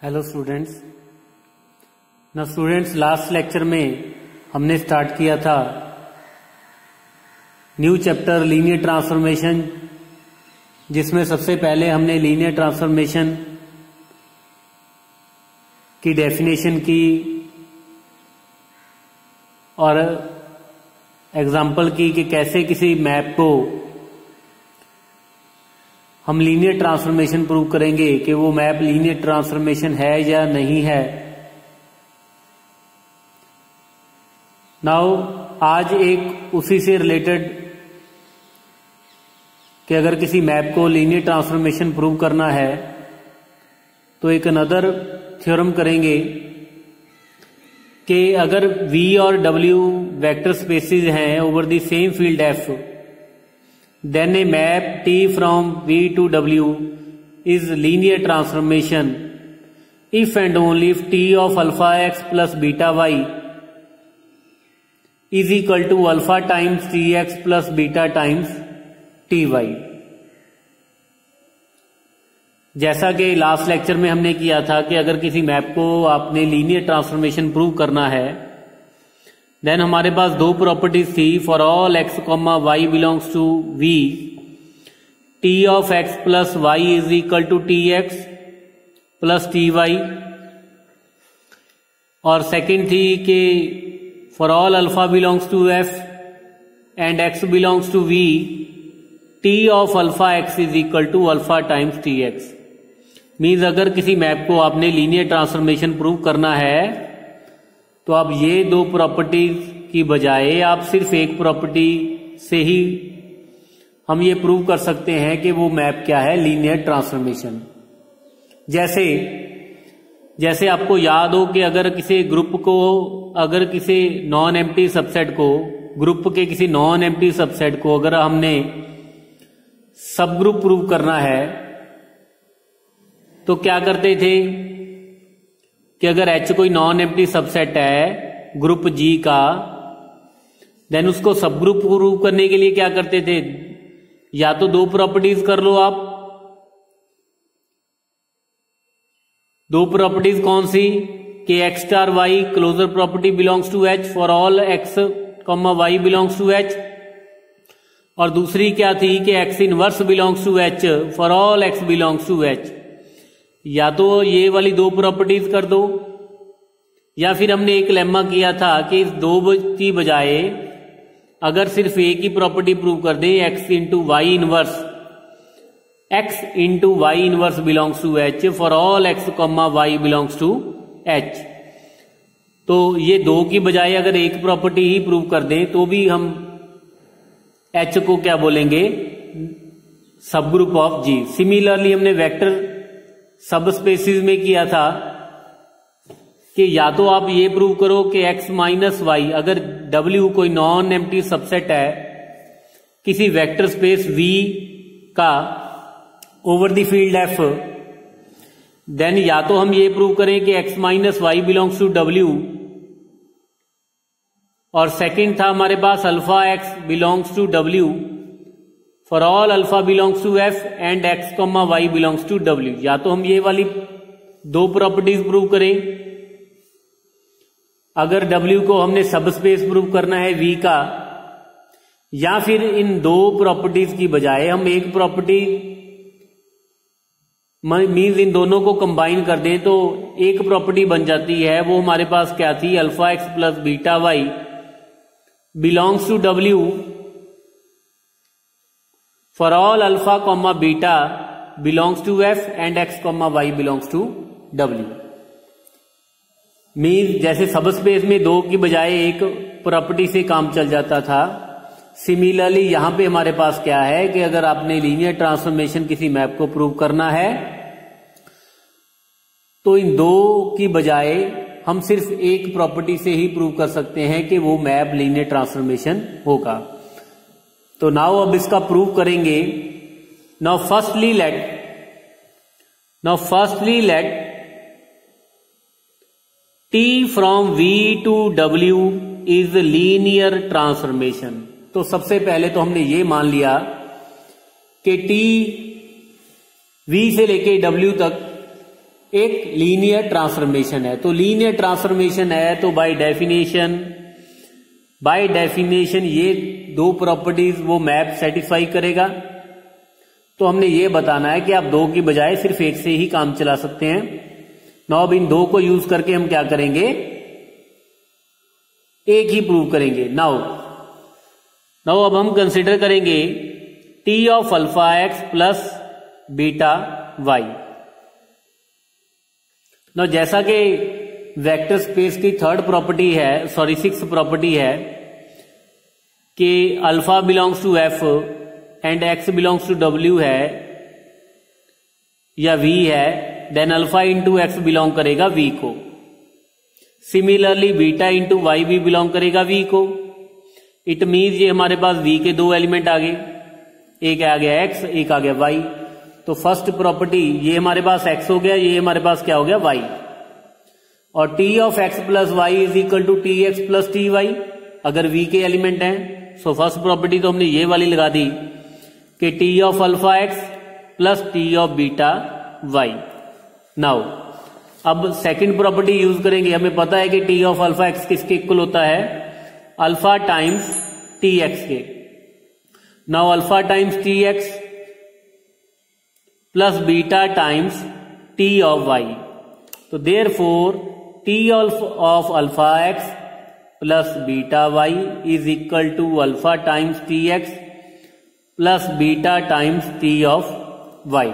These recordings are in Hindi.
Hello students. लास्ट लेक्चर में हमने स्टार्ट किया था न्यू चैप्टर लीनियर ट्रांसफॉर्मेशन, जिसमें सबसे पहले हमने लीनियर ट्रांसफॉर्मेशन की डेफिनेशन की और एग्जाम्पल की कि कैसे किसी मैप को हम लीनियर ट्रांसफॉर्मेशन प्रूव करेंगे कि वो मैप लीनियर ट्रांसफॉर्मेशन है या नहीं है। नाउ आज एक उसी से रिलेटेड कि अगर किसी मैप को लीनियर ट्रांसफॉर्मेशन प्रूव करना है तो एक अनदर थ्योरम करेंगे कि अगर V और W वेक्टर स्पेसेस हैं over the same field F, then a map T from V to W is linear transformation if and only if T of alpha x plus beta y is equal to alpha times Tx plus beta times Ty। जैसा कि लास्ट लेक्चर में हमने किया था कि अगर किसी मैप को आपने लीनियर ट्रांसफॉर्मेशन प्रूव करना है, देन हमारे पास दो प्रॉपर्टीज थी। For all x comma y belongs to V, T of x plus y is equal to T x plus T y, और सेकंड थी कि for all alpha belongs to F and x belongs to V, T of alpha x is equal to alpha times T x. Means अगर किसी मैप को आपने लीनियर ट्रांसफॉर्मेशन प्रूव करना है तो आप ये दो प्रॉपर्टीज की बजाय आप सिर्फ एक प्रॉपर्टी से ही हम ये प्रूव कर सकते हैं कि वो मैप क्या है, लीनियर ट्रांसफॉर्मेशन। जैसे आपको याद हो कि अगर किसी ग्रुप को, अगर किसी नॉन एम्प्टी सबसेट को, ग्रुप के किसी नॉन एम्प्टी सबसेट को अगर हमने सब ग्रुप प्रूव करना है तो क्या करते थे कि अगर H कोई नॉन एम्प्टी सबसेट है ग्रुप G का, देन उसको सब ग्रुप प्रूव करने के लिए क्या करते थे, या तो दो प्रॉपर्टीज कर लो आप। दो प्रॉपर्टीज कौन सी कि x star y closure property belongs to H for all x comma y belongs to H, और दूसरी क्या थी कि x inverse belongs to H for all x belongs to H। या तो ये वाली दो प्रॉपर्टीज कर दो, या फिर हमने एक लेम्मा किया था कि इस दो की बजाय अगर सिर्फ एक ही प्रॉपर्टी प्रूव कर दें, x into y inverse belongs to H for all x comma y belongs to H। तो ये दो की बजाय अगर एक प्रॉपर्टी ही प्रूव कर दें तो भी हम H को क्या बोलेंगे, सब ग्रुप ऑफ G। सिमिलरली हमने वेक्टर सब स्पेसिस में किया था कि या तो आप ये प्रूव करो कि x माइनस वाई, अगर W कोई नॉन एम्प्टी सबसेट है किसी वेक्टर स्पेस V का over the field F, then या तो हम ये प्रूव करें कि x minus y belongs to W, और सेकंड था हमारे पास alpha x belongs to W for all alpha belongs to F and x comma y belongs to W। या तो हम ये वाली दो प्रॉपर्टीज प्रूव करें अगर W को हमने सब स्पेस प्रूव करना है V का, या फिर इन दो प्रॉपर्टीज की बजाय हम एक प्रॉपर्टी मीन्स इन दोनों को कंबाइन कर दें तो एक प्रॉपर्टी बन जाती है। वो हमारे पास क्या थी, alpha x plus beta y belongs to W for all alpha comma beta belongs to F and x comma y belongs to W। Means जैसे सब स्पेस में दो की बजाय एक प्रॉपर्टी से काम चल जाता था, सिमिलरली यहां पे हमारे पास क्या है कि अगर आपने लीनियर ट्रांसफॉर्मेशन किसी मैप को प्रूव करना है तो इन दो की बजाय हम सिर्फ एक प्रॉपर्टी से ही प्रूव कर सकते हैं कि वो मैप लीनियर ट्रांसफॉर्मेशन होगा। तो नाउ अब इसका प्रूव करेंगे। Now firstly let T from V to W is linear transformation. तो सबसे पहले तो हमने ये मान लिया कि T V से लेके W तक एक लीनियर ट्रांसफॉर्मेशन है। तो लीनियर ट्रांसफॉर्मेशन है तो बाय डेफिनेशन ये दो प्रॉपर्टीज वो मैप सेटिस्फाई करेगा। तो हमने ये बताना है कि आप दो की बजाय सिर्फ एक से ही काम चला सकते हैं। नाउ अब इन दो को यूज करके हम क्या करेंगे, एक ही प्रूव करेंगे। नाउ अब हम कंसिडर करेंगे T of alpha x plus beta y. Now जैसा कि वेक्टर स्पेस की थर्ड प्रॉपर्टी है, सॉरी सिक्स्थ प्रॉपर्टी है कि alpha belongs to F and x belongs to W है या वी है, then alpha into x belong करेगा वी को। सिमिलरली बीटा इंटू वाई भी बिलोंग करेगा वी को। इट मीन्स ये हमारे पास वी के दो एलिमेंट आ गए, एक आ गया एक्स, एक आ गया वाई। तो फर्स्ट प्रॉपर्टी ये हमारे पास एक्स हो गया, ये हमारे पास क्या हो गया वाई। और T of x plus y is equal to T x plus T y अगर वी के एलिमेंट हैं। सो फर्स्ट प्रॉपर्टी तो हमने ये वाली लगा दी कि T of alpha x plus T of beta y. Now अब सेकंड प्रॉपर्टी यूज करेंगे। हमें पता है कि टी ऑफ अल्फा एक्स किसके इक्वल होता है, अल्फा टाइम्स टी एक्स के। Now alpha times T x plus beta times T of y. तो therefore T of alpha x plus beta y is equal to alpha times T x plus beta times T of y.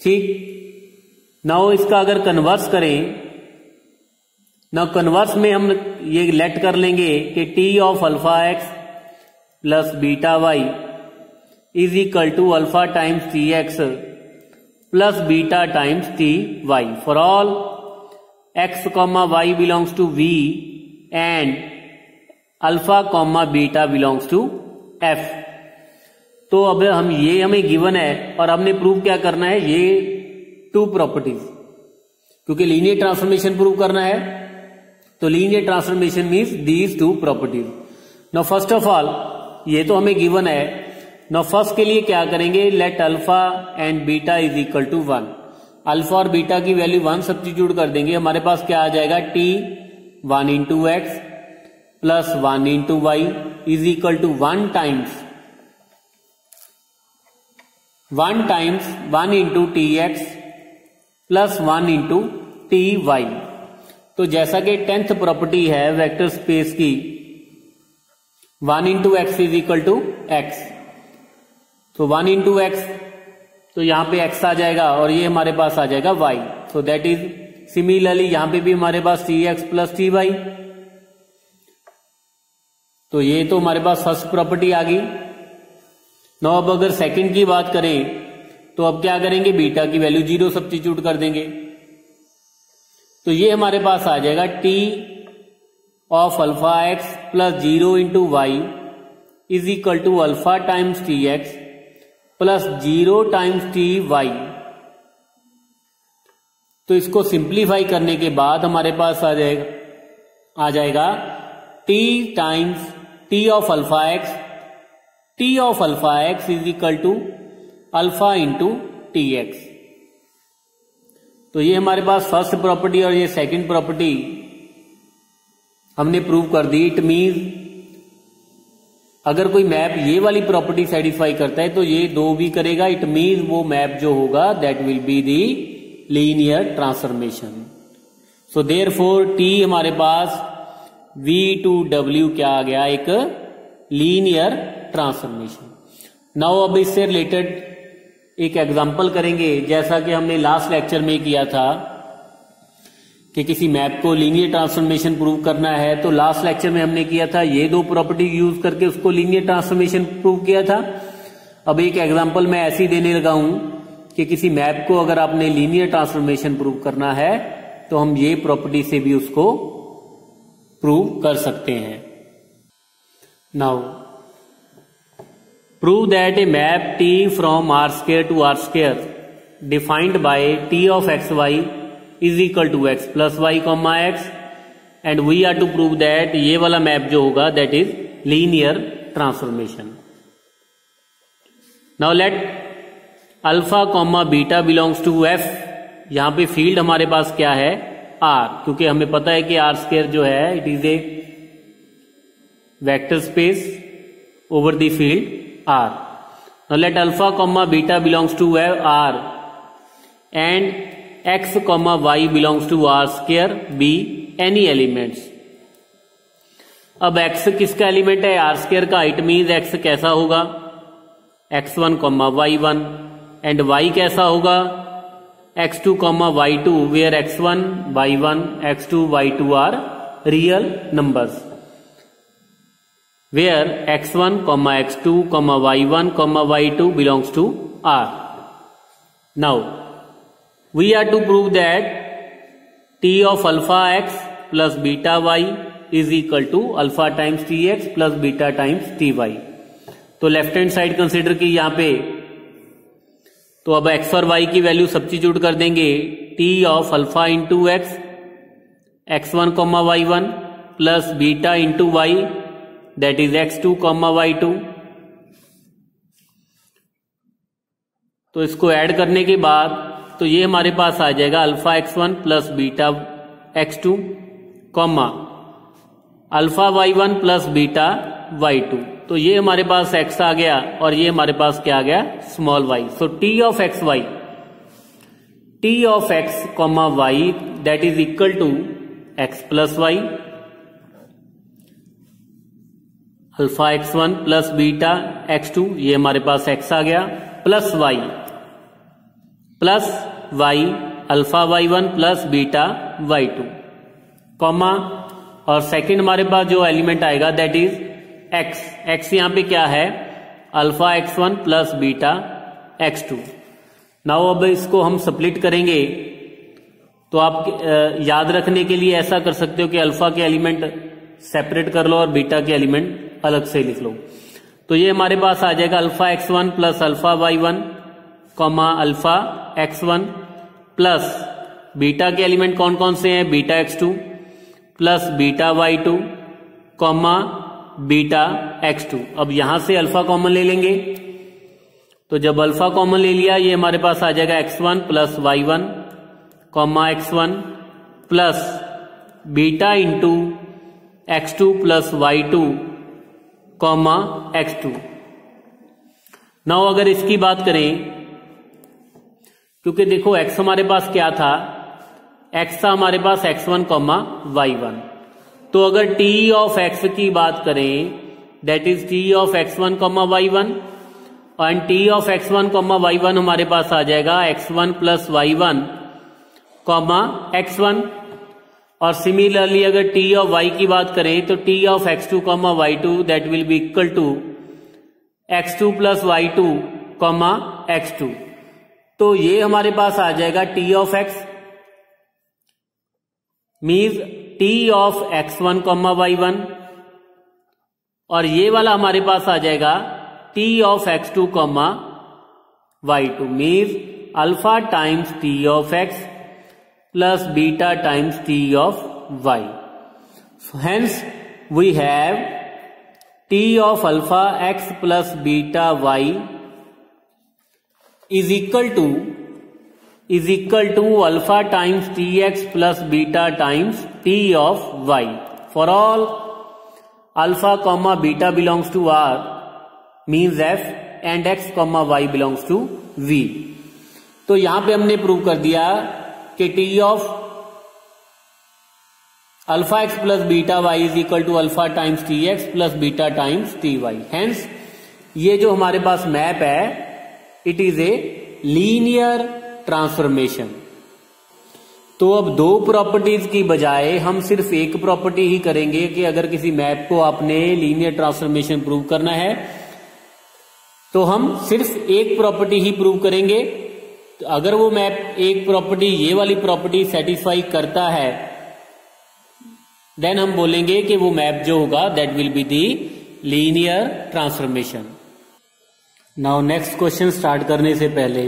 ठीक, नाउ इसका अगर कन्वर्स करें, नाउ कन्वर्स में हम ये लेट कर लेंगे कि T of alpha x plus beta y is equal to alpha times T x plus beta times T y for all x comma y belongs to V and alpha comma beta belongs to F. तो अब हमें गिवन है और हमने प्रूव क्या करना है, ये टू प्रॉपर्टीज, क्योंकि लीनियर ट्रांसफॉर्मेशन प्रूव करना है तो linear transformation means these two properties. Now first of all ये तो हमें गिवन है। नाउ फर्स्ट के लिए क्या करेंगे, let alpha and beta is equal to 1। Alpha और बीटा की वैल्यू 1 सब्स्टिट्यूट कर देंगे, हमारे पास क्या आ जाएगा, T 1 into x plus 1 into y is equal to 1 times 1 into T x plus 1 into T y. तो जैसा कि 10th प्रॉपर्टी है वेक्टर स्पेस की, 1 into x is equal to x. तो 1 इंटू एक्स, तो यहां पे x आ जाएगा और ये हमारे पास आ जाएगा y। So that is similarly यहां पे भी हमारे पास T x plus T y. तो ये तो हमारे पास फर्स्ट प्रॉपर्टी आ गई। नाउ अब अगर सेकंड की बात करें तो अब क्या करेंगे, बीटा की वैल्यू 0 सब्स्टिट्यूट कर देंगे। तो ये हमारे पास आ जाएगा T of alpha x plus 0 into y is equal to alpha times T x plus 0 times T y. तो इसको सिंप्लीफाई करने के बाद हमारे पास आ जाएगा T times T of alpha x is equal to alpha into T x. तो ये हमारे पास फर्स्ट प्रॉपर्टी और ये सेकंड प्रॉपर्टी हमने प्रूव कर दी। इट मीन्स अगर कोई मैप ये वाली प्रॉपर्टी सेटिस्फाई करता है तो ये दो भी करेगा। इट मीन्स वो मैप जो होगा that will be the linear transformation. So therefore T हमारे पास V टू W क्या आ गया, एक लीनियर ट्रांसफॉर्मेशन। नाउ अब इससे रिलेटेड एक एग्जांपल करेंगे, जैसा कि हमने लास्ट लेक्चर में किया था कि किसी मैप को लीनियर ट्रांसफॉर्मेशन प्रूव करना है। तो लास्ट लेक्चर में हमने किया था ये दो प्रॉपर्टी यूज करके उसको लीनियर ट्रांसफॉर्मेशन प्रूव किया था। अब एक एग्जांपल मैं ऐसी देने लगा हूं कि किसी मैप को अगर आपने लीनियर ट्रांसफॉर्मेशन प्रूव करना है तो हम ये प्रॉपर्टी से भी उसको प्रूव कर सकते हैं। Now prove that a map T from R square to R square defined by T of x y is equal to x plus y comma x and we are to prove that ये वाला मैप जो होगा that is linear transformation. Now let alpha comma beta belongs to F, यहां पे फील्ड हमारे पास क्या है, आर, क्योंकि हमें पता है कि आर स्क्वायर जो है it is a vector space over the field R. Now let alpha comma beta belongs to R and x comma y belongs to R square be any elements. अब x किसका एलिमेंट है, आर स्क्वायर का. इट मीन्स x कैसा होगा, x1 comma y1 and y कैसा होगा, x2 comma y2, where x1 y1 x2 y2 are real numbers, where x1 comma x2 comma y1 comma y2 belongs to r. Now we are to prove that t of alpha x plus beta y is equal to alpha times T x plus beta times T y. तो लेफ्ट हैंड साइड कंसिडर की यहां पे, तो अब x और y की वैल्यू सब्स्टिट्यूट कर देंगे. t of alpha into x x1 comma y one plus beta into y that is x2 comma y two. तो इसको ऐड करने के बाद तो ये हमारे पास आ जाएगा alpha x1 plus beta x2 comma alpha y1 plus beta y2. तो ये हमारे पास x आ गया और ये हमारे पास क्या आ गया, small y. So t of x y, t of x comma y that is equal to x plus y alpha x1 plus beta x2, ये हमारे पास x आ गया, plus y alpha y1 plus beta y2 comma, और सेकंड हमारे पास जो एलिमेंट आएगा दैट इज x यहां पे क्या है, alpha x1 plus beta x2. Now अब इसको हम स्प्लिट करेंगे तो आप याद रखने के लिए ऐसा कर सकते हो कि अल्फा के एलिमेंट सेपरेट कर लो और बीटा के एलिमेंट अलग से लिख लो. तो ये हमारे पास आ जाएगा alpha x1 plus alpha y1 comma alpha x1 plus beta के एलिमेंट कौन कौन से हैं, beta x2 plus beta y2 comma beta x2. अब यहां से अल्फा कॉमन ले लेंगे, तो जब अल्फा कॉमन ले लिया ये हमारे पास आ जाएगा x1 plus y1 comma x1 plus beta into x2 plus y2 comma x2. Now अगर इसकी बात करें, क्योंकि देखो x हमारे पास क्या था, x था हमारे पास x1 कॉमा y1. तो अगर t ऑफ x की बात करें that is t of x1 comma y1 और t of x1 comma y1 हमारे पास आ जाएगा x1 plus y1 comma x1. और सिमिलरली अगर t ऑफ y की बात करें तो t of x2 comma y2 that will be equal to x2 plus y2 comma x2. तो ये हमारे पास आ जाएगा t of x means t of x1 comma y1 और ये वाला हमारे पास आ जाएगा t of x2 comma y2 means alpha times t of x plus beta times t of y. Hence we have t of alpha x plus beta y is equal to alpha times T x plus beta times T of y for all alpha comma beta belongs to R means F and x comma y belongs to V. तो यहां पे हमने प्रूव कर दिया कि T of alpha x plus beta y is equal to alpha times T x plus beta times T y. Hence ये जो हमारे पास मैप है it is a linear transformation. तो अब दो प्रॉपर्टीज की बजाय हम सिर्फ एक प्रॉपर्टी ही करेंगे कि अगर किसी मैप को आपने लीनियर ट्रांसफॉर्मेशन प्रूव करना है तो हम सिर्फ एक प्रॉपर्टी ही प्रूव करेंगे. तो अगर वो मैप एक प्रॉपर्टी ये वाली प्रॉपर्टी सेटिस्फाई करता है देन हम बोलेंगे कि वो मैप जो होगा that will be the linear transformation. Now next question start करने से पहले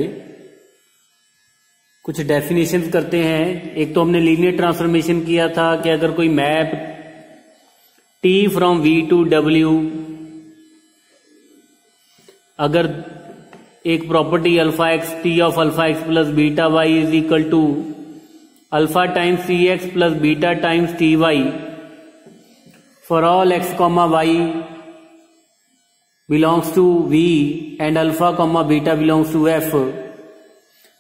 कुछ डेफिनेशंस करते हैं. एक तो हमने लीनियर ट्रांसफॉर्मेशन किया था कि अगर कोई map T from V to W अगर एक property alpha x T of alpha x plus beta y is equal to alpha times T x plus beta times T y for all x comma y belongs to V and alpha comma beta belongs to F.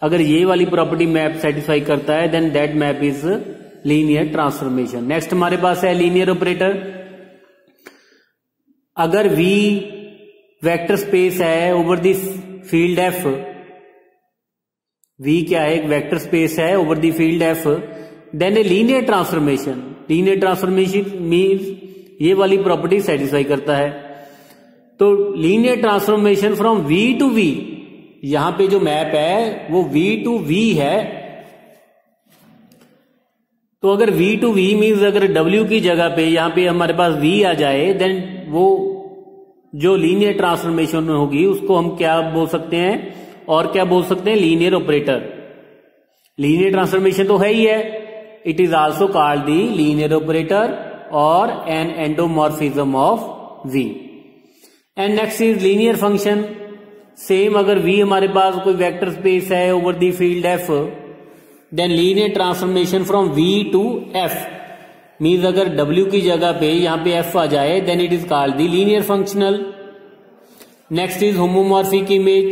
अगर ये वाली प्रॉपर्टी मैप सेटिस्फाई करता है then that map is linear transformation. Next हमारे पास है लीनियर ऑपरेटर। अगर V वेक्टर स्पेस है over this field F, V क्या है, एक वेक्टर स्पेस है over the field F, then a linear transformation. Linear transformation means ये वाली प्रॉपर्टी सेटिस्फाई करता है। तो linear transformation from V to V, यहां पे जो मैप है वो V टू V है। तो अगर V टू V मीन्स अगर W की जगह पे यहां पे हमारे पास V आ जाए देन वो जो लीनियर ट्रांसफॉर्मेशन होगी उसको हम क्या बोल सकते हैं, और क्या बोल सकते हैं, लीनियर ऑपरेटर। लीनियर ट्रांसफॉर्मेशन तो है ही है, it is also called the linear operator और an endomorphism of V। And next is linear function. Same अगर V हमारे पास कोई वेक्टर स्पेस है over the field F, then linear transformation from V to F means अगर W की जगह पे यहां पे F आ जाए then it is called the linear functional. Next is homomorphic image.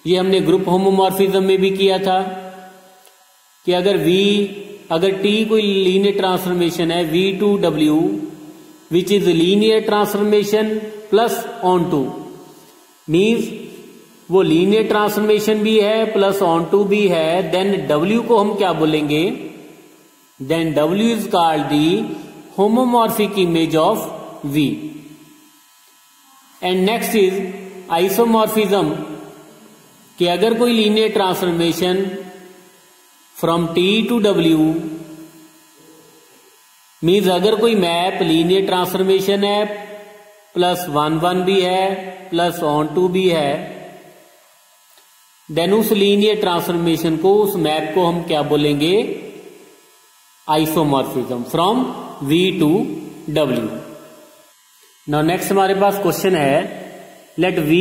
ये हमने ग्रुप होमोमॉर्फिज्म में भी किया था कि अगर T कोई लीनियर ट्रांसफॉर्मेशन है V to W which is linear transformation plus onto, means वो लीनियर ट्रांसफॉर्मेशन भी है प्लस ऑन टू भी है, देन W को हम क्या बोलेंगे, then W is called the homomorphic image of V। And next is isomorphism कि अगर कोई linear transformation from T to W means अगर कोई मैप लीनियर ट्रांसफॉर्मेशन है प्लस 1 1 भी है प्लस ऑन टू भी है, देन उस लीनियर ट्रांसफॉर्मेशन को, उस मैप को हम क्या बोलेंगे, isomorphism from V to W। Now next हमारे पास क्वेश्चन है, let V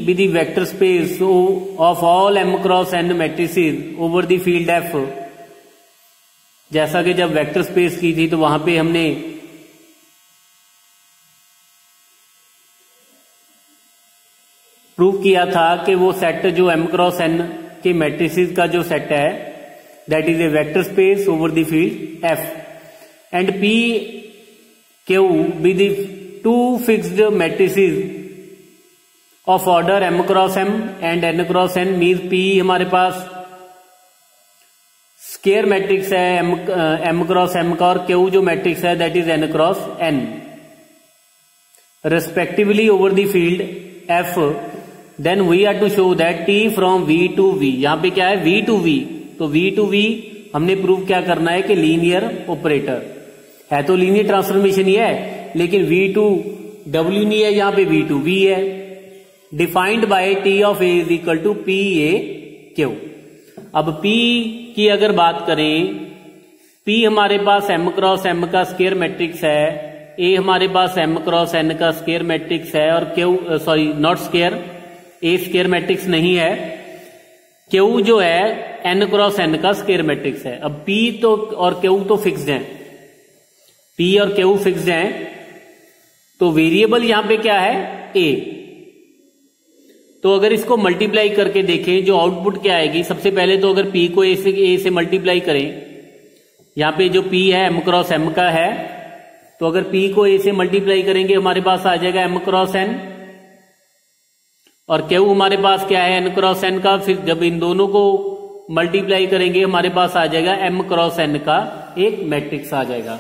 be the vector space of all M cross N matrices over the field F। जैसा कि जब वेक्टर स्पेस की थी तो वहां पे हमने प्रूव किया था कि वो सेट जो M क्रॉस N के मैट्रिसेस का जो सेट है that is a vector space over the field F and P Q be the two fixed matrices of order M cross M and N cross N means P हमारे पास स्केयर मैट्रिक्स है M क्रॉस M का और Q जो मैट्रिक्स है that is N cross N respectively over the field F। Then we are to show that T from V to V, यहां पे क्या है V टू V, तो V टू V हमने प्रूव क्या करना है कि लीनियर ऑपरेटर है, तो लीनियर ट्रांसफॉर्मेशन ही है लेकिन V टू W नहीं है, यहां पे V टू V है। Defined by T of A is equal to P A Q। अब P की अगर बात करें, P हमारे पास M क्रॉस M का स्केयर मैट्रिक्स है, A हमारे पास M क्रॉस N का स्केयर मैट्रिक्स है और Q sorry not square, A square matrix नहीं है, Q जो है N क्रॉस N का स्केयर मैट्रिक्स है। अब P तो और Q तो फिक्स्ड हैं, P और Q फिक्स्ड हैं, तो वेरिएबल यहां पे क्या है A। तो अगर इसको मल्टीप्लाई करके देखें जो आउटपुट क्या आएगी, सबसे पहले तो अगर P को A से मल्टीप्लाई करें, यहां पे जो P है M क्रॉस M का है, तो अगर P को A से मल्टीप्लाई करेंगे हमारे पास आ जाएगा M क्रॉस N और Q हमारे पास क्या है N क्रॉस N का, फिर जब इन दोनों को मल्टीप्लाई करेंगे हमारे पास आ जाएगा M क्रॉस N का एक मैट्रिक्स आ जाएगा।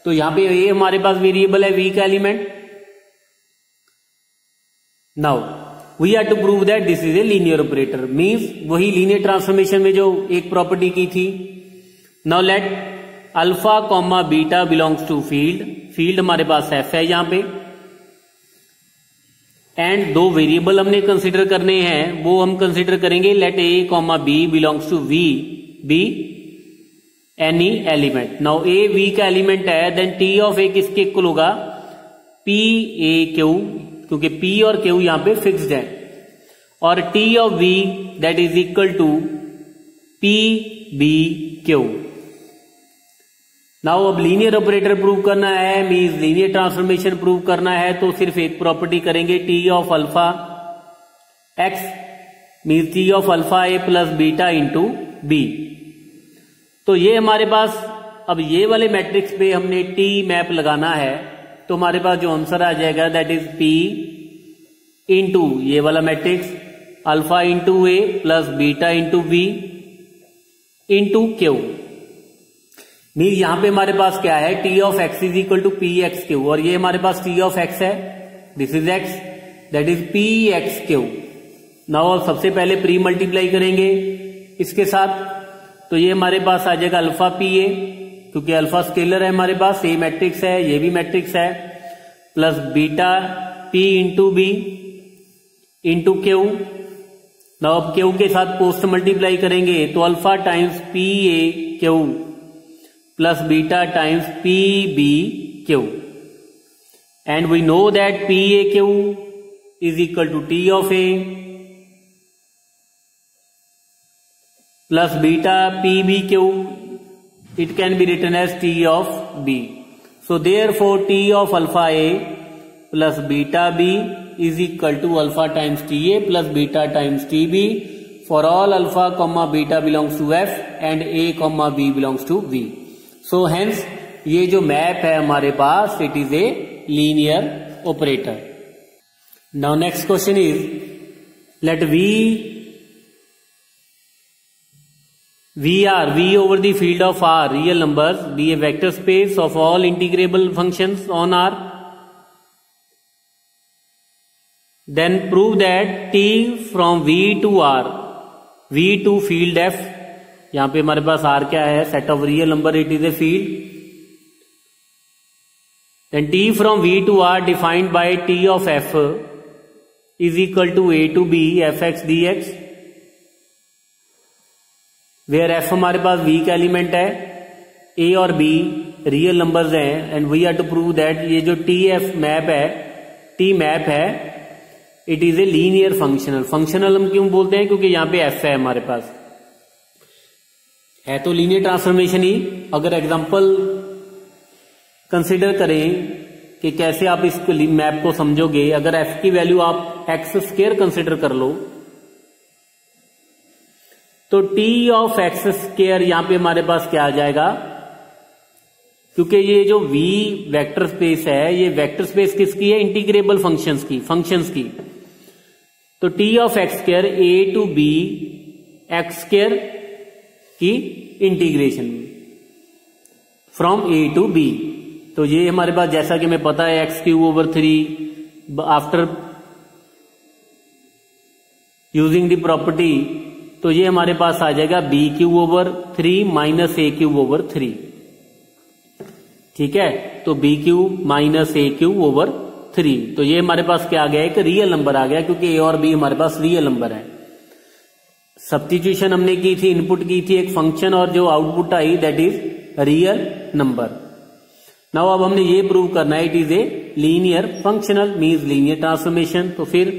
तो यहां पे A हमारे पास वेरिएबल है V का element. Now we are to prove that this is a linear operator, means वही लीनियर ट्रांसफॉर्मेशन में जो एक प्रॉपर्टी की थी। Now let alpha comma beta belongs to field, field हमारे पास F है यहां पे, एंड दो वेरिएबल हमने कंसीडर करने हैं, वो हम कंसीडर करेंगे let A comma B belongs to V be any element. Now A V का एलिमेंट है, देन T ऑफ A किसके इक्वल होगा, P A Q, क्योंकि P और Q यहां पे फिक्स्ड है। और T of V that is equal to P B Q. Now अब लीनियर ऑपरेटर प्रूव करना है, मींस लीनियर ट्रांसफॉर्मेशन प्रूव करना है, तो सिर्फ एक प्रॉपर्टी करेंगे, T of alpha x means T of alpha A plus beta into B. तो ये हमारे पास, अब ये वाले मैट्रिक्स पे हमने टी मैप लगाना है, तो हमारे पास जो आंसर आ जाएगा दैट इज पी इंटू ये वाला matrix alpha into A plus beta into B into Q. Mean यहां पे हमारे पास क्या है, T of x is equal to P x Q, और ये हमारे पास टी ऑफ एक्स है, this is x that is P x Q. Now सबसे पहले प्री मल्टीप्लाई करेंगे इसके साथ, तो ये हमारे पास आ जाएगा अल्फा पी ए, क्योंकि अल्फा स्केलर है हमारे पास, ए मैट्रिक्स है, ये भी मैट्रिक्स है, plus beta P into B into Q. Now अब क्यू के साथ पोस्ट मल्टीप्लाई करेंगे, तो alpha times P A Q plus beta times P B Q, and we know that P A Q is equal to T of A plus beta P B Q, it can be written as T of B. So therefore T of alpha A plus beta B is equal to alpha times T A plus beta times T B for all alpha comma beta belongs to F and A comma B belongs to V. So hence ये जो मैप है हमारे पास, it is a linear operator. Now next question is let V over the field of R real numbers be a vector space of all integrable functions on R. Then prove that T from V to R, V to field F, यहां पे हमारे पास R क्या है, set of real number, it is a field. Then T from V to R defined by T of F is equal to A to B fx dx, where f हमारे पास वी का एलिमेंट है, ए और बी रियल नंबर्स हैं, and we are to prove that ये जो टी एफ मैप है, टी मैप है, it is a linear functional. Functional हम क्यों बोलते हैं, क्योंकि यहां पे एफ है हमारे पास, है तो लीनियर ट्रांसफॉर्मेशन ही। अगर एग्जांपल कंसिडर करें कि कैसे आप इस मैप को समझोगे, अगर एफ की वैल्यू आप एक्स स्क्वायर कंसिडर कर लो, तो टी ऑफ एक्स स्क्वायर यहां पे हमारे पास क्या आ जाएगा, क्योंकि ये जो वी वेक्टर स्पेस है, ये वेक्टर स्पेस किसकी है, इंटीग्रेबल फंक्शंस की। तो T of x square A to B x square की integration from A to B. तो ये हमारे पास जैसा कि हमें पता है x cube over 3 after using the property, तो ये हमारे पास आ जाएगा B cube over 3 minus A cube over 3। ठीक है, तो B cube minus A cube over 3, तो ये हमारे पास क्या आ गया, एक रियल नंबर आ गया, क्योंकि ए और बी हमारे पास रियल नंबर है। सब्स्टिट्यूशन हमने की थी, इनपुट की थी एक फंक्शन, और जो आउटपुट आई that is real number. Now अब हमने ये प्रूव करना है it is a linear functional, means linear transformation. तो फिर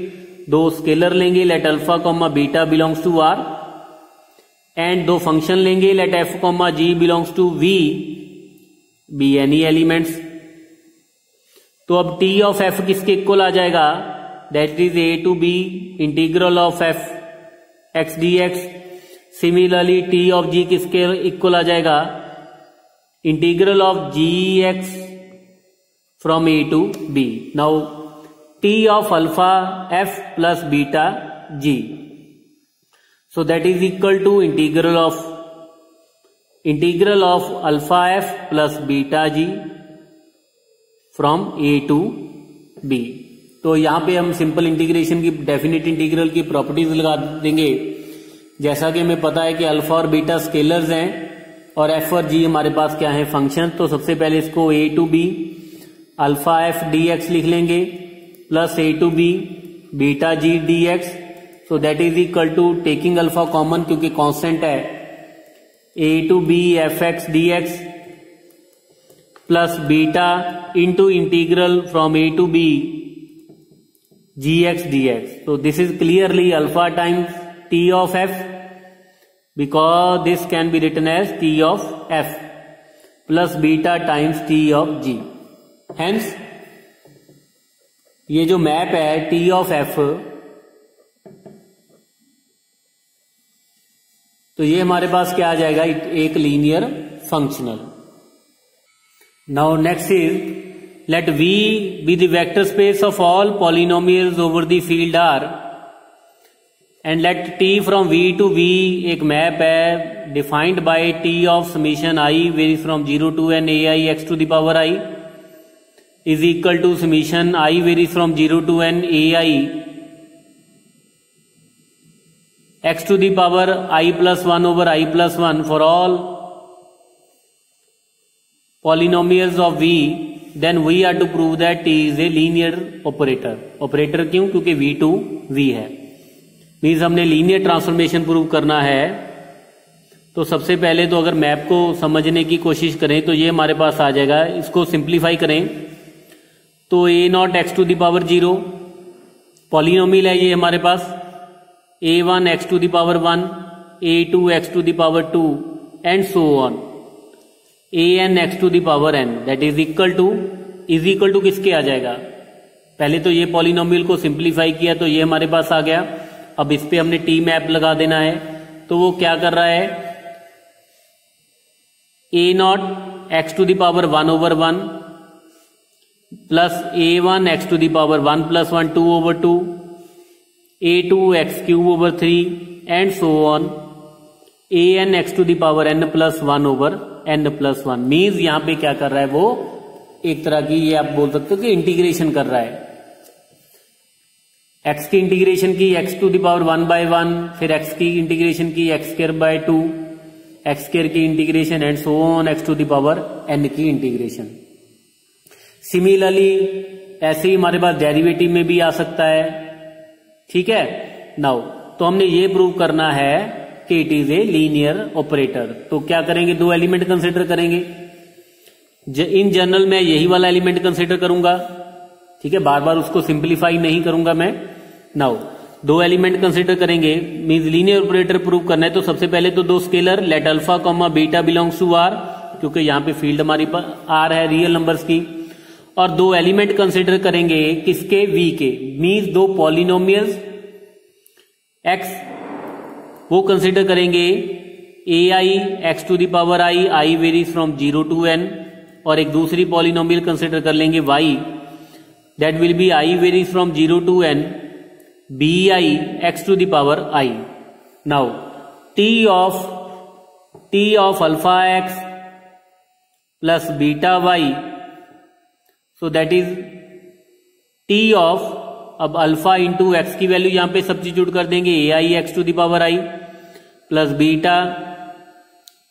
दो स्केलर लेंगे, let alpha comma beta belongs to R, and दो फंक्शन लेंगे, let f comma g belongs to V be any elements. तो अब टी ऑफ एफ किसके इक्वल आ जाएगा, that is a to b integral of f x d x. Similarly T of g किसके इक्वल आ जाएगा, integral of g x from A to b. Now T of alpha f plus beta g, so that is equal to integral of alpha f plus beta g from A to B. तो यहां पे हम सिंपल इंटीग्रेशन की, डेफिनेट इंटीग्रल की प्रॉपर्टीज लगा देंगे। जैसा कि हमें पता है कि अल्फा और बीटा स्केलर्स हैं और एफ और जी हमारे पास क्या है, फंक्शन। तो सबसे पहले इसको A to B alpha f d x लिख लेंगे plus A to B beta g d x, so that is equal to, taking alpha common क्योंकि कांस्टेंट है, A to B f x d x plus beta into integral from A to B gx dx. So this is clearly alpha times t of f, because this can be written as t of f plus beta times t of g. Hence ये जो मैप है t of f, तो ये हमारे पास क्या आ जाएगा, एक linear functional. Now next is let V be the vector space of all polynomials over the field R, and let T from V to V एक मैप है defined by T of summation I varies from 0 to n ai x to the power I is equal to summation I varies from 0 to n ai x to the power I plus 1 over I plus 1 for all polynomials of V. Then we are to prove that T is a linear operator. Operator क्यों? क्योंकि V to V है, मीन्स हमने लीनियर ट्रांसफॉर्मेशन प्रूव करना है. तो सबसे पहले तो अगर मैप को समझने की कोशिश करें तो ये हमारे पास आ जाएगा. इसको सिंप्लीफाई करें तो a naught x to the power 0 polynomial है ये हमारे पास, a1 x to the power 1, a2 x to the power 2 and so on, an x to the power n, that is equal to किसके आ जाएगा. पहले तो ये पॉलिनोमियल को सिंप्लीफाई किया तो ये हमारे पास आ गया. अब इस पे हमने टी मैप लगा देना है. तो वो क्या कर रहा है, a naught x to the power 1 over 1 plus a1 x to the power 1 plus 1 2 over 2, a2 x cube over 3 and so on, an x to the power n plus 1 over n plus 1. Means यहां पे क्या कर रहा है, वो एक तरह की, ये आप बोल सकते हो कि इंटीग्रेशन कर रहा है. x की इंटीग्रेशन की x to the power 1 by 1, फिर x की इंटीग्रेशन की x square by 2, x square की integration and so on x to the power n की इंटीग्रेशन. सिमिलरली ऐसे ही हमारे पास डेरिवेटिव में भी आ सकता है. ठीक है. नाउ तो हमने ये प्रूव करना है कि it is a linear operator. तो क्या करेंगे, दो एलिमेंट कंसिडर करेंगे. इन जनरल मैं यही वाला एलिमेंट कंसिडर करूंगा. ठीक है, बार बार उसको सिंप्लीफाई नहीं करूंगा मैं. नाउ दो एलिमेंट कंसिडर करेंगे, मींस लीनियर ऑपरेटर प्रूव करना है. तो सबसे पहले तो दो scalar let alpha comma beta belongs to R, क्योंकि यहां पे फील्ड हमारी आर है रियल नंबर्स की. और दो एलिमेंट कंसिडर करेंगे किसके, वी के, मींस दो पॉलिनोमियल्स एक्स, वो कंसिडर करेंगे A I x to the power I varies from 0 to n, और एक दूसरी पॉलिनोमियल कंसिडर कर लेंगे y, that will be i varies from 0 to n bi x to the power i. Now t of alpha x plus beta y, so that is t of, अब अल्फा इंटू एक्स की वैल्यू यहां पे सब्स्टिट्यूट कर देंगे, A I x to the power I plus beta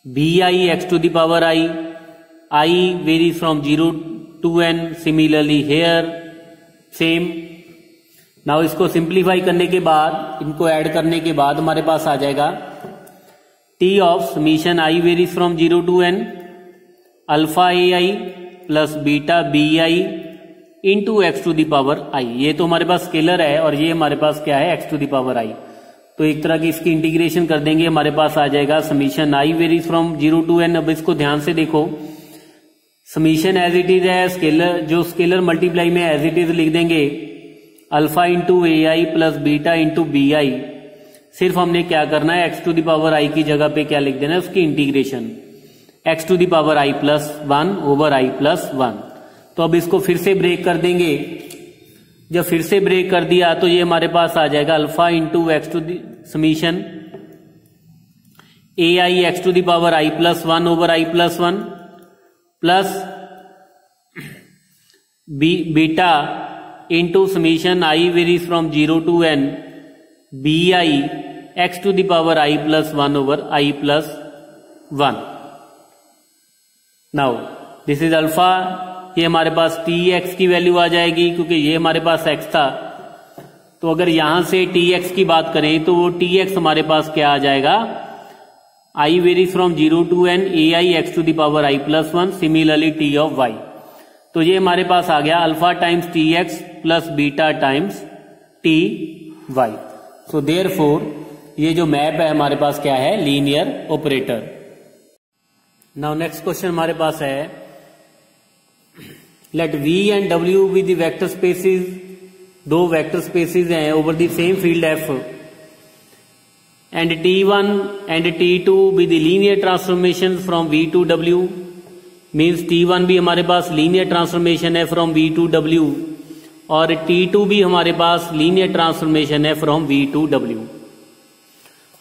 B i x to the power I varies from 0 to n. Similarly here same. Now इसको सिंप्लीफाई करने के बाद, इनको ऐड करने के बाद हमारे पास आ जाएगा T of summation I varies from 0 to n alpha A I plus beta B I into x to the power I. ये तो हमारे पास स्केलर है और ये हमारे पास क्या है, एक्स टू द पावर आई. तो एक तरह की इसकी इंटीग्रेशन कर देंगे, हमारे पास आ जाएगा summation I varies from 0 to n. अब इसको ध्यान से देखो, समीशन एज इट इज है, स्केलर जो स्केलर मल्टीप्लाई में एज इट इज लिख देंगे alpha into a I plus beta into b i. सिर्फ हमने क्या करना है, x to the power i की जगह पे क्या लिख देना है, उसकी integration x to the power I plus 1 over i plus 1. तो अब इसको फिर से ब्रेक कर देंगे. जब फिर से ब्रेक कर दिया तो ये हमारे पास आ जाएगा alpha into x to the summation a I x to the power I plus 1 over i plus 1 plus beta into summation I varies from 0 to n b i x to the power I plus 1 over i plus 1. Now this is alpha. ये हमारे पास टी एक्स की वैल्यू आ जाएगी क्योंकि ये हमारे पास एक्स था. तो अगर यहां से टी एक्स की बात करें तो वो टी एक्स हमारे पास क्या आ जाएगा, I varies from 0 to n A I x to the power I plus 1. Similarly T of y. तो ये हमारे पास आ गया alpha times T x plus beta times T y. So therefore ये जो मैप है हमारे पास क्या है, linear operator. Now next question हमारे पास है, let V and W with the vector spaces, दो वेक्टर स्पेसिस हैं over the same field F, and T1 and T2 with linear transformation from V to W, means T1 भी हमारे पास लीनियर ट्रांसफॉर्मेशन है फ्रॉम V टू W, और T2 भी हमारे पास लीनियर ट्रांसफॉर्मेशन है फ्रॉम V टू W।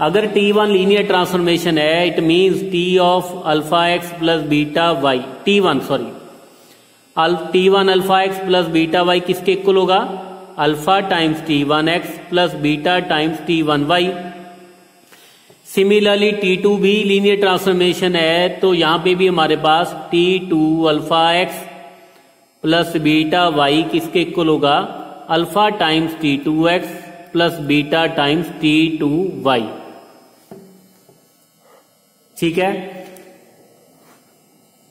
अगर T1 लीनियर ट्रांसफॉर्मेशन है, it means T of alpha x plus beta y, T1 alpha x plus beta y किसके इक्वल होगा, alpha times T1 x plus beta times T1 Y. Similarly T2 भी लीनियर ट्रांसफॉर्मेशन है, तो यहां पे भी हमारे पास T2 alpha x plus beta y किसके इक्वल होगा, alpha times T2 x plus beta times T2 y. ठीक है,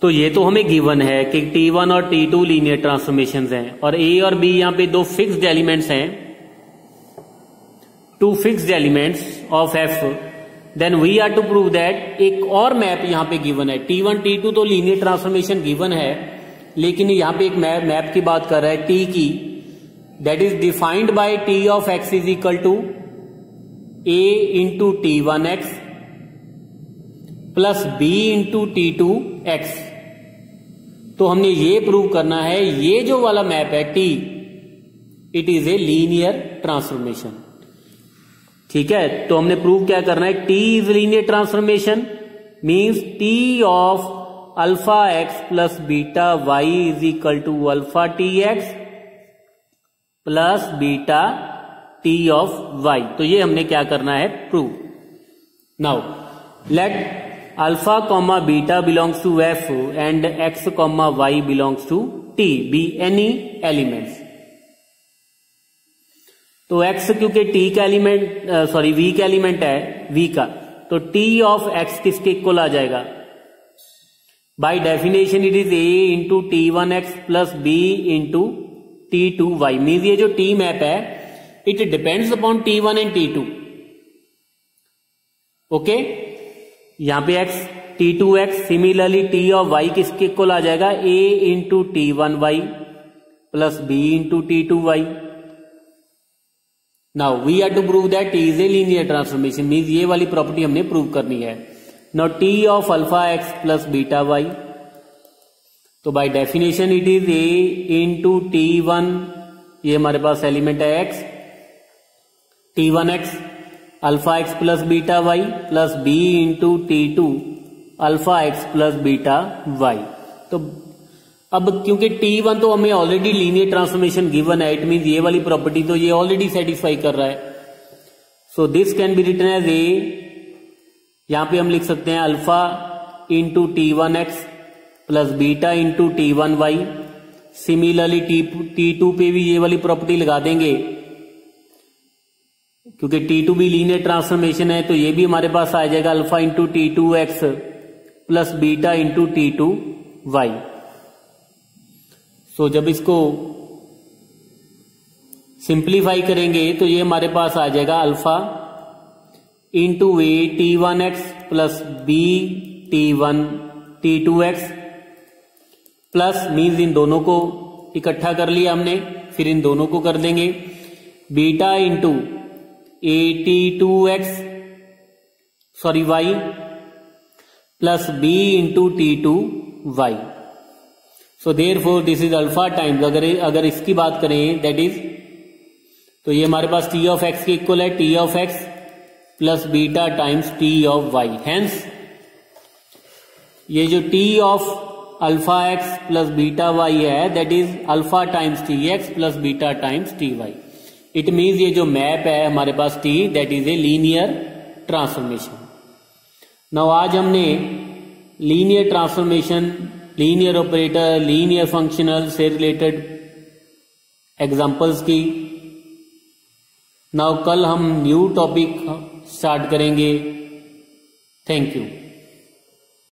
तो ये तो हमें गिवन है कि T1 और T2 लीनियर ट्रांसफॉर्मेशंस हैं, और A और B यहां पे दो फिक्स्ड एलिमेंट्स हैं, two fixed elements of F। Then we are to prove that एक और मैप यहां पे गिवन है, T1 T2 तो लीनियर ट्रांसफॉर्मेशन गिवन है, लेकिन यहां पे एक मैप की बात कर रहा है T की, that is defined by T of x is equal to A into T1 x plus B into T2 x. तो हमने ये प्रूव करना है, ये जो वाला मैप है T, it is a linear transformation. ठीक है, तो हमने प्रूव क्या करना है, T is linear transformation means T of alpha x plus beta y is equal to alpha T x plus beta T of y. तो ये हमने क्या करना है, prove. Now let alpha comma beta belongs to F and x comma y belongs to T be any elements. तो x क्योंकि t का एलिमेंट v का एलिमेंट है, v का, तो t ऑफ x किसके इक्वल आ जाएगा, by definition it is a into T1x plus b into T2y। मीन्स ये जो t मैप है it depends upon T1 and T2। Okay, यहां पे x T2x, similarly t of y किसके इक्वल आ जाएगा, a into T1y plus b into T2y। Now we are to prove that T is a linear transformation, means ये वाली प्रॉपर्टी हमने प्रूव करनी है। Now T of alpha x plus beta y, तो by definition it is A into T1, ये हमारे पास एलिमेंट है x, T1x alpha x plus beta y plus B into T2 alpha x plus beta y. तो अब क्योंकि T1 तो हमें ऑलरेडी लीनियर ट्रांसफॉर्मेशन गिवन है, इट मींस ये वाली प्रॉपर्टी तो ये ऑलरेडी सेटिस्फाई कर रहा है। So this can be written as a, यहां पे हम लिख सकते हैं alpha into T1x plus beta into T1y। Similarly T2 पे भी ये वाली प्रॉपर्टी लगा देंगे, क्योंकि T2 भी लीनियर ट्रांसफॉर्मेशन है, तो ये भी हमारे पास आ जाएगा alpha into T2x plus beta into T2y। सो जब इसको सिंप्लीफाई करेंगे तो ये हमारे पास आ जाएगा alpha into A T1x plus B T2x plus, means in दोनों को इकट्ठा कर लिया हमने, फिर इन दोनों को कर देंगे beta into y plus B into T2y। So therefore this is alpha times, अगर इसकी बात करें दैट इज, तो ये हमारे पास T ऑफ x के इक्वल है, T of x plus beta times T of y। Hence ये जो T of alpha x plus beta y है that is alpha times Tx plus beta times Ty। It means ये जो मैप है हमारे पास T, that is a linear transformation. Now आज हमने linear transformation, linear operator, linear functional से रिलेटेड एग्जांपल्स की। नाउ कल हम न्यू टॉपिक स्टार्ट करेंगे। Thank you.